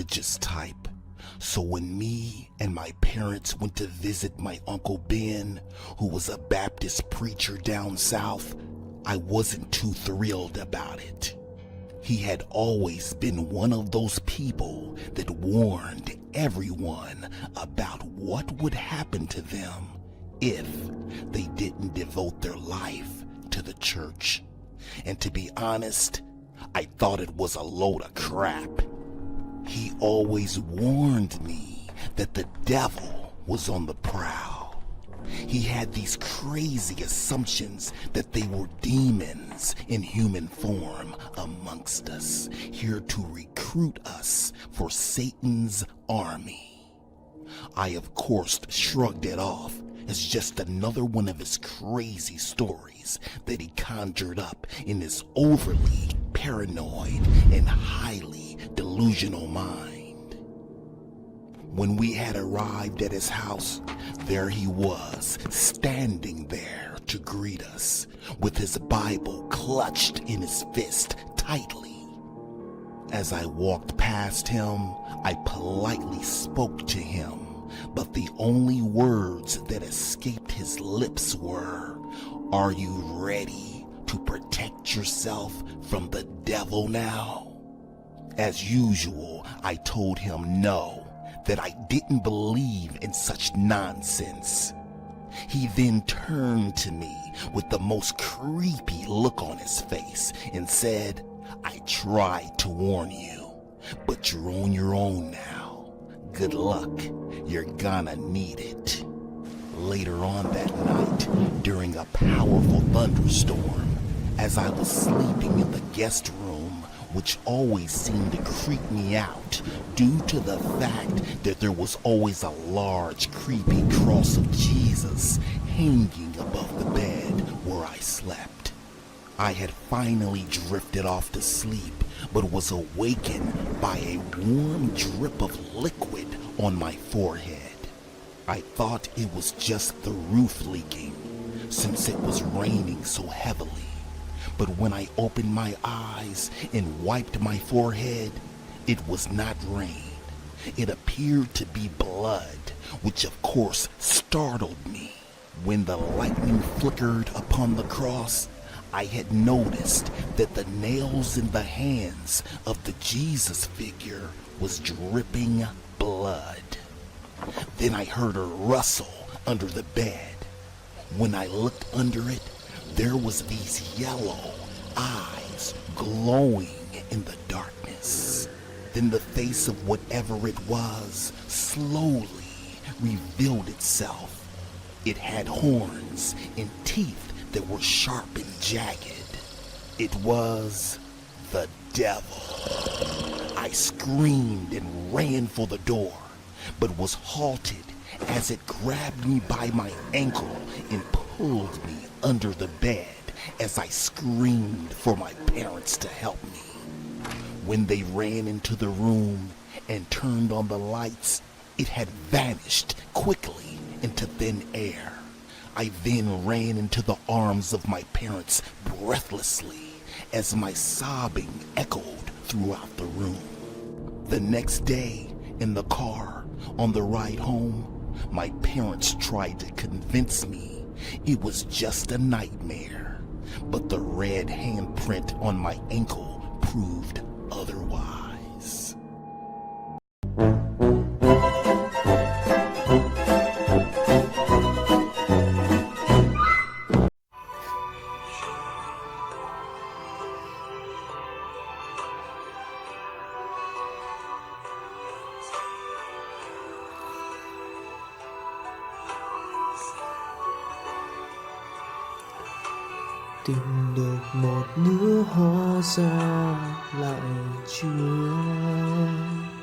religious type. So when me and my parents went to visit my Uncle Ben, who was a Baptist preacher down south, I wasn't too thrilled about it. He had always been one of those people that warned everyone about what would happen to them if they didn't devote their life to the church. And to be honest, I thought it was a load of crap. He always warned me that the devil was on the prowl. He had these crazy assumptions that they were demons in human form amongst us, here to recruit us for Satan's army. I, of course, shrugged it off as just another one of his crazy stories that he conjured up in his overly paranoid and highly delusional mind. When we had arrived at his house, there he was, standing there to greet us, with his Bible clutched in his fist tightly. As I walked past him, I politely spoke to him, but the only words that escaped his lips were, "Are you ready to protect yourself from the devil now?" As usual, I told him no, that I didn't believe in such nonsense. He then turned to me with the most creepy look on his face and said, "I tried to warn you, but you're on your own now. Good luck, you're gonna need it." Later on that night, during a powerful thunderstorm, as I was sleeping in the guest room, which always seemed to creep me out due to the fact that there was always a large, creepy cross of Jesus hanging above the bed where I slept. I had finally drifted off to sleep, but was awakened by a warm drip of liquid on my forehead. I thought it was just the roof leaking, since it was raining so heavily. But when I opened my eyes and wiped my forehead, it was not rain. It appeared to be blood, which of course startled me. When the lightning flickered upon the cross, I had noticed that the nails in the hands of the Jesus figure was dripping blood. Then I heard a rustle under the bed. When I looked under it, there was these yellow eyes glowing in the darkness. Then the face of whatever it was slowly revealed itself. It had horns and teeth that were sharp and jagged. It was the devil. I screamed and ran for the door, but was halted as it grabbed me by my ankle and pulled me under the bed as I screamed for my parents to help me. When they ran into the room and turned on the lights, it had vanished quickly into thin air. I then ran into the arms of my parents breathlessly as my sobbing echoed throughout the room. The next day, in the car, on the ride home, my parents tried to convince me it was just a nightmare, but the red handprint on my ankle proved otherwise. Tìm được một nửa hóa ra lại Chúa.